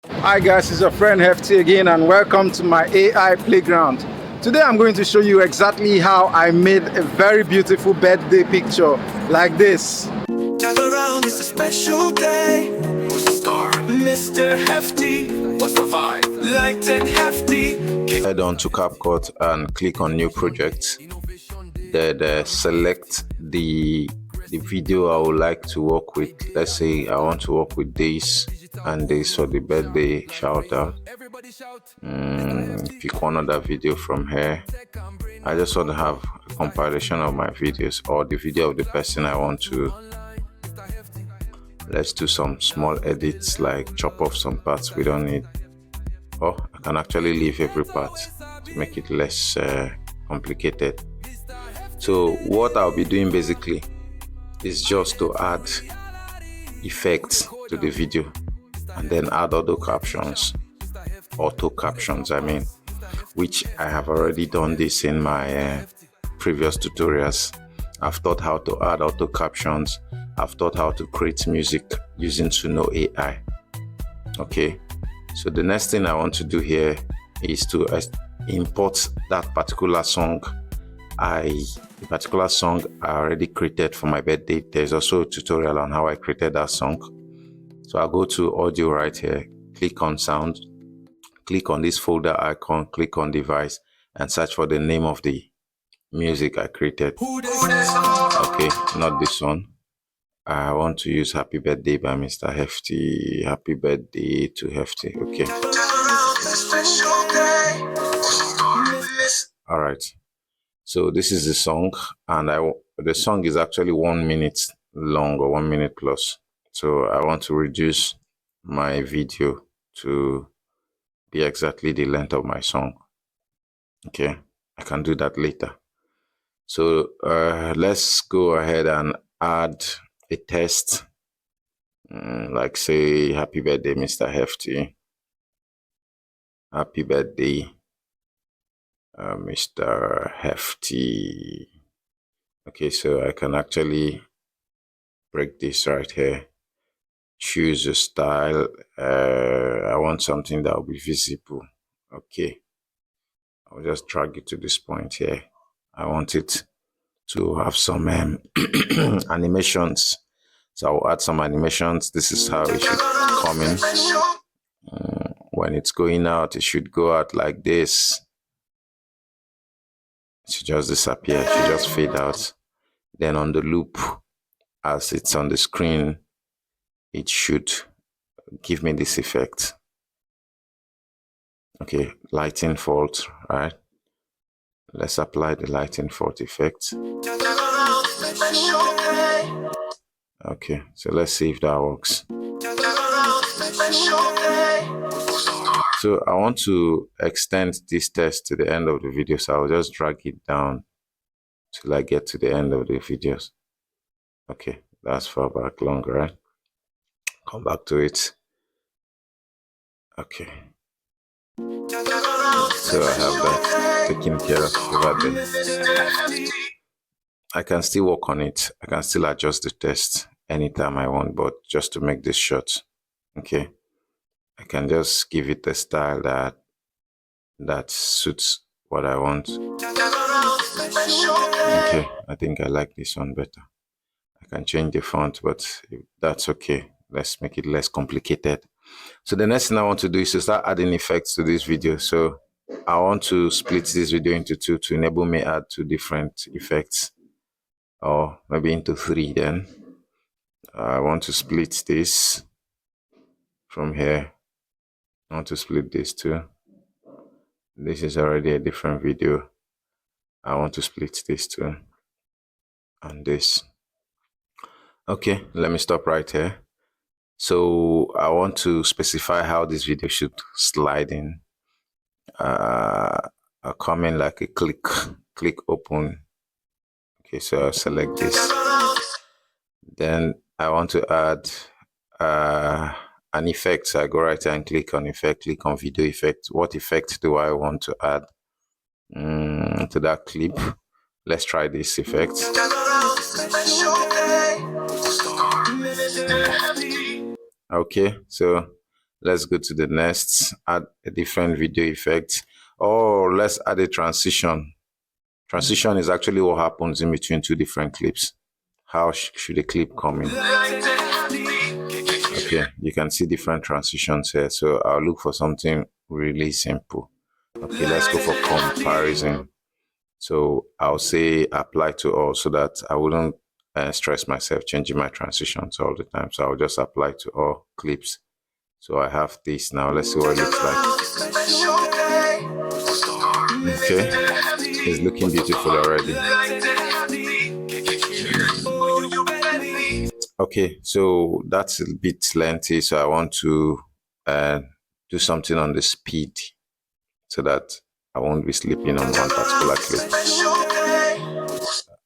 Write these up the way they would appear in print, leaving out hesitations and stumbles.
Hi guys, it's your friend Hefty again and welcome to my AI playground. Today I'm going to show you exactly how I made a very beautiful birthday picture like this. Gather around, it's a special day. Who's the star? Mr. Hefty. What's the vibe? Light and hefty. Head on to CapCut and click on new project. Then select the video I would like to work with. Let's say I want to work with this and this for the birthday shout out. Pick one other video from here. I just want to have a compilation of my videos or the video of the person I want to. Let's do some small edits like chop off some parts we don't need. Or I can actually leave every part to make it less complicated. So what I'll be doing basically is just to add effects to the video and then add auto captions I mean, which I have already done this in my previous tutorials. I've taught how to add auto captions. I've taught how to create music using Suno AI. Okay, so the next thing I want to do here is to import that particular song. The particular song I already created for my birthday. There's also a tutorial on how I created that song. So I'll go to audio right here, click on sound, click on this folder icon, click on device and search for the name of the music I created. Okay, not this one. I want to use Happy Birthday by Mr. Hefty. Happy birthday to Hefty. Okay. All right. So this is the song, and the song is actually 1 minute long or 1 minute plus. So I want to reduce my video to be exactly the length of my song. Okay, I can do that later. So let's go ahead and add a test, like say Happy Birthday Mr. Hefty. Happy birthday Mr. Hefty. Okay, so I can actually break this right here, choose a style. I want something that will be visible. Okay, I'll just drag it to this point here. I want it to have some animations, so I'll add some animations. This is how it should come in. When it's going out, it should go out like this. It should just disappear, it should just fade out. Then on the loop, as it's on the screen, it should give me this effect. Okay, lighting fault, right? Let's apply the lighting fault effect. Okay, so let's see if that works. So I want to extend this test to the end of the video, so I'll just drag it down till I get to the end of the videos. Okay, that's far back long, right? Come back to it. Okay. So I have that taken care of over there. I can still work on it. I can still adjust the test anytime I want, but just to make this short, okay, I can just give it a style that suits what I want. Okay, I think I like this one better. I can change the font, but that's okay. Let's make it less complicated. So the next thing I want to do is to start adding effects to this video. So I want to split this video into two to enable me add two different effects, or maybe into three. Then I want to split this from here. I want to split this too. This is already a different video. I want to split this too and this. Okay, let me stop right here. So I want to specify how this video should slide in. A comment like a click open. Okay, so I'll select this. Then I want to add an effect. So I go right here and click on effect, click on video effect. What effect do I want to add to that clip? Let's try this effect. Okay, so Let's go to the next, add a different video effect, or let's add a transition. Transition is actually what happens in between two different clips. How should a clip come in? Okay, you can see different transitions here. So I'll look for something really simple. Okay, let's go for comparison. So I'll say apply to all so that I wouldn't stress myself changing my transitions all the time. So I'll just apply to all clips. So I have this now. Let's see what it looks like. Okay, it's looking beautiful already. Okay, so that's a bit lengthy. So I want to do something on the speed so that I won't be sleeping on one particular clip.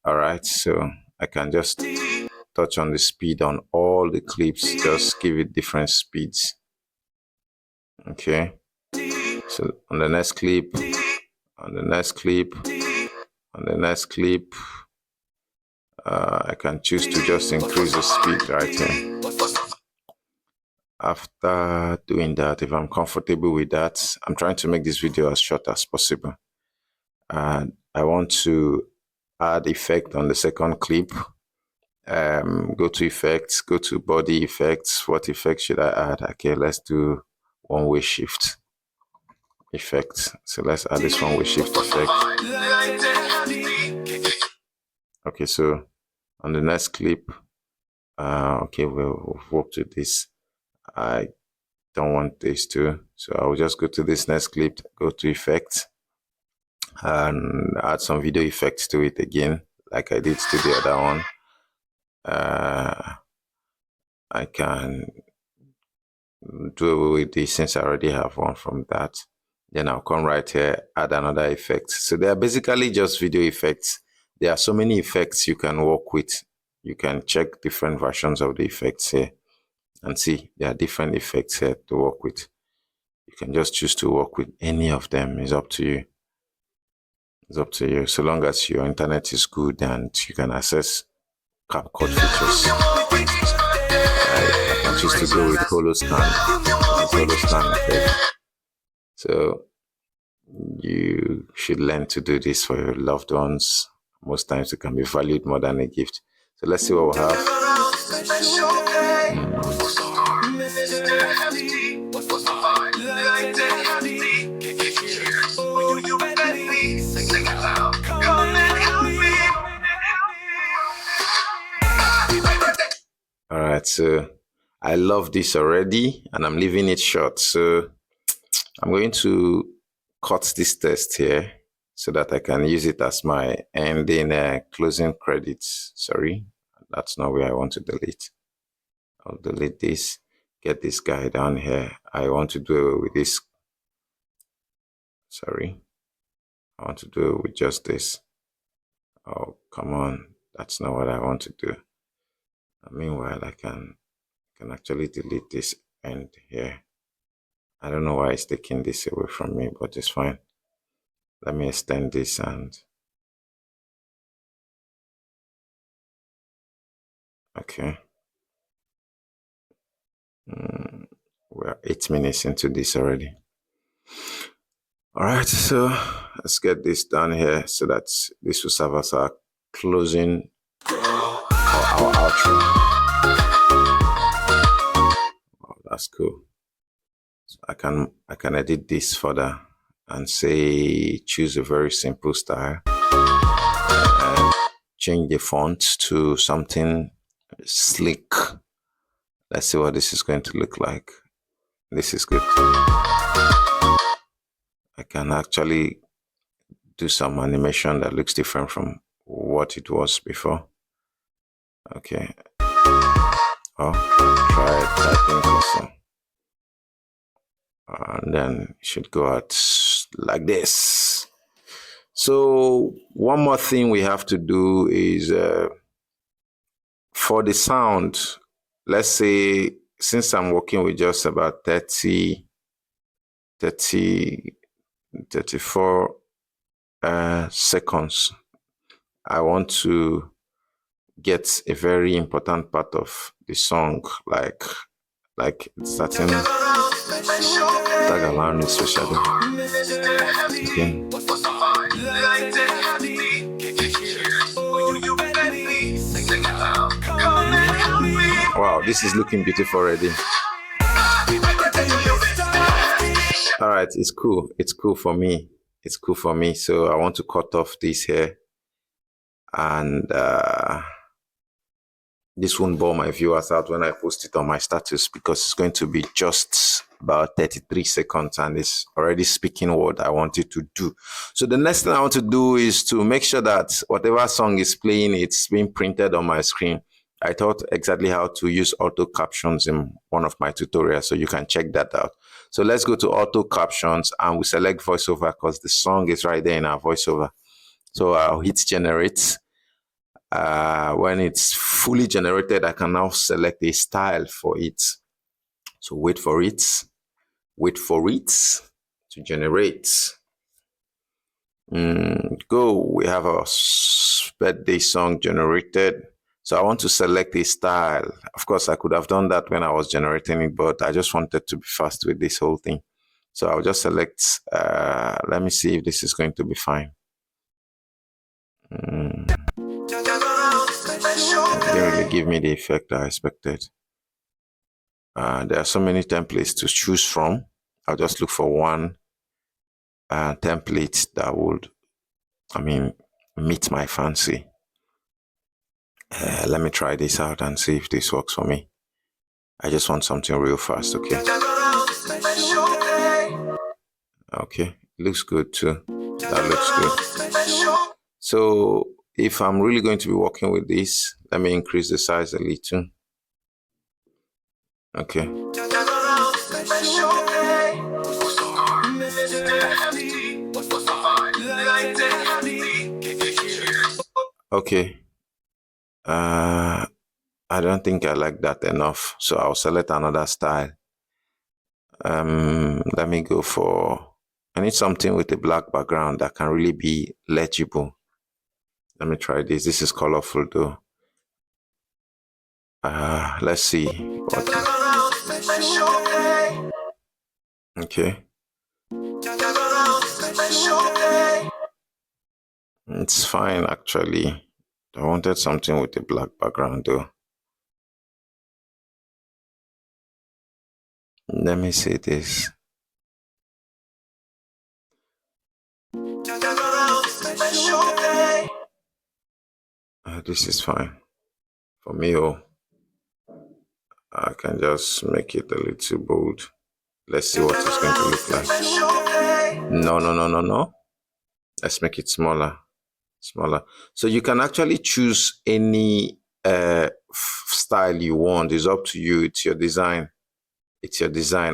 All right, so I can just touch on the speed on all the clips, just give it different speeds. Okay, so on the next clip, on the next clip, on the next clip, I can choose to just increase the speed right here. After doing that, if I'm comfortable with that, I'm trying to make this video as short as possible. And I want to add effect on the second clip. Go to effects, go to body effects. What effect should I add? Okay, let's do one-way shift effect. So let's add this one-way shift effect. Okay, so on the next clip, okay, we'll work with this. I don't want this to, so I'll just go to this next clip, go to effects, and add some video effects to it again, like I did to the other one. I can do away with this since I already have one from that. Then I'll come right here, add another effect. So they are basically just video effects. There are so many effects you can work with. You can check different versions of the effects here and see there are different effects here to work with. You can just choose to work with any of them. It's up to you. It's up to you. So long as your internet is good and you can access CapCut features. I can choose to go with holo stand. Okay. So you should learn to do this for your loved ones. Most times it can be valued more than a gift. So let's see what we have. All right, so I love this already and I'm leaving it short. So I'm going to cut this test here so that I can use it as my ending closing credits. Sorry, that's not where I want to delete. I'll delete this, get this guy down here. I want to do it with this. Sorry, I want to do it with just this. Oh, come on. That's not what I want to do. Meanwhile, I can actually delete this end here. I don't know why it's taking this away from me, but it's fine. Let me extend this and okay. We're 8 minutes into this already. All right, so let's get this done here so that this will serve as our closing or our outro. Oh, that's cool. So I can edit this further and say choose a very simple style and change the font to something sleek. Let's see what this is going to look like. This is good. I can actually do some animation that looks different from what it was before. Okay. Oh, try typing custom. And then it should go out like this. So one more thing we have to do is for the sound, let's say since I'm working with just about 34 seconds, I want to get a very important part of the song, like starting Tag around is special. Okay. Wow, this is looking beautiful already. All right, it's cool. It's cool for me. It's cool for me. So I want to cut off this here, and this won't bore my viewers out when I post it on my status, because it's going to be just about 33 seconds and it's already speaking what I want it to do. So the next thing I want to do is to make sure that whatever song is playing, it's being printed on my screen. I taught exactly how to use auto captions in one of my tutorials, so you can check that out. So let's go to auto captions and we select voiceover because the song is right there in our voiceover. So I'll hit generate. When it's fully generated, I can now select a style for it. So wait for it to generate. Go, we have our birthday song generated. So I want to select a style. Of course, I could have done that when I was generating it, but I just wanted to be fast with this whole thing. So I'll just select, let me see if this is going to be fine. It didn't really give me the effect I expected. There are so many templates to choose from. I'll just look for one template that would, meet my fancy. Let me try this out and see if this works for me. I just want something real fast, okay? Okay, looks good too. That looks good. So if I'm really going to be working with this, let me increase the size a little. Okay. Okay. I don't think I like that enough, so I'll select another style. Let me go for, I need something with a black background that can really be legible. Let me try this. This is colorful though. Let's see. Okay. It's fine actually. I wanted something with a black background though. Let me see this. This is fine for me. Oh, I can just make it a little bold. Let's see what it's going to look like. No. Let's make it smaller. So you can actually choose any style you want. It's up to you. It's your design.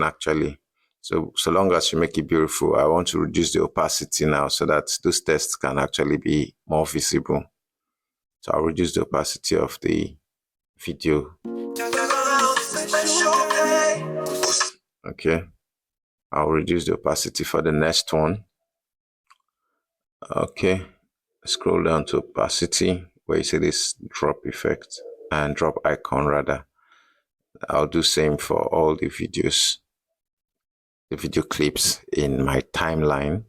Actually. So long as you make it beautiful. I want to reduce the opacity now so that those tests can actually be more visible. So I'll reduce the opacity of the video. Okay. I'll reduce the opacity for the next one. Okay. Scroll down to opacity where you see this drop effect and drop icon rather. I'll do same for all the videos, the video clips in my timeline.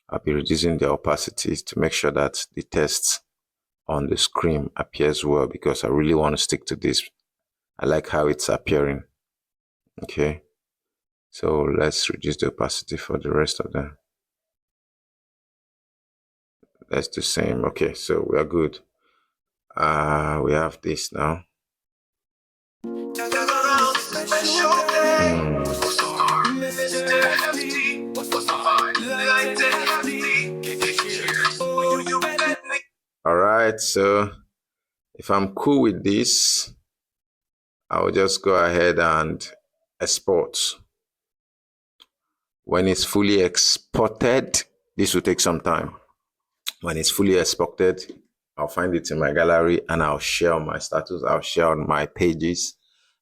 I'll be reducing the opacity to make sure that the text on the screen appears well, because I really want to stick to this. I like how it's appearing. Okay. So let's reduce the opacity for the rest of them. That's the same. Okay, so we are good. We have this now. All right, so if I'm cool with this, I'll just go ahead and export. When it's fully exported, this will take some time. When it's fully exported, I'll find it in my gallery and I'll share on my status, I'll share on my pages,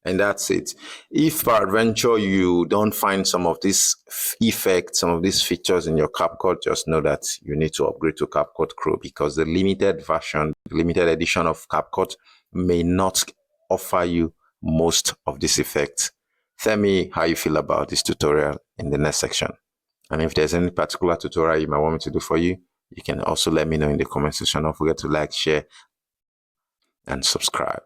and that's it. If peradventure you don't find some of these effects, some of these features in your CapCut, just know that you need to upgrade to CapCut Pro, because the limited version, limited edition of CapCut may not offer you most of these effects. Tell me how you feel about this tutorial in the next section. And if there's any particular tutorial you might want me to do for you, you can also let me know in the comment section. Don't forget to like, share, and subscribe.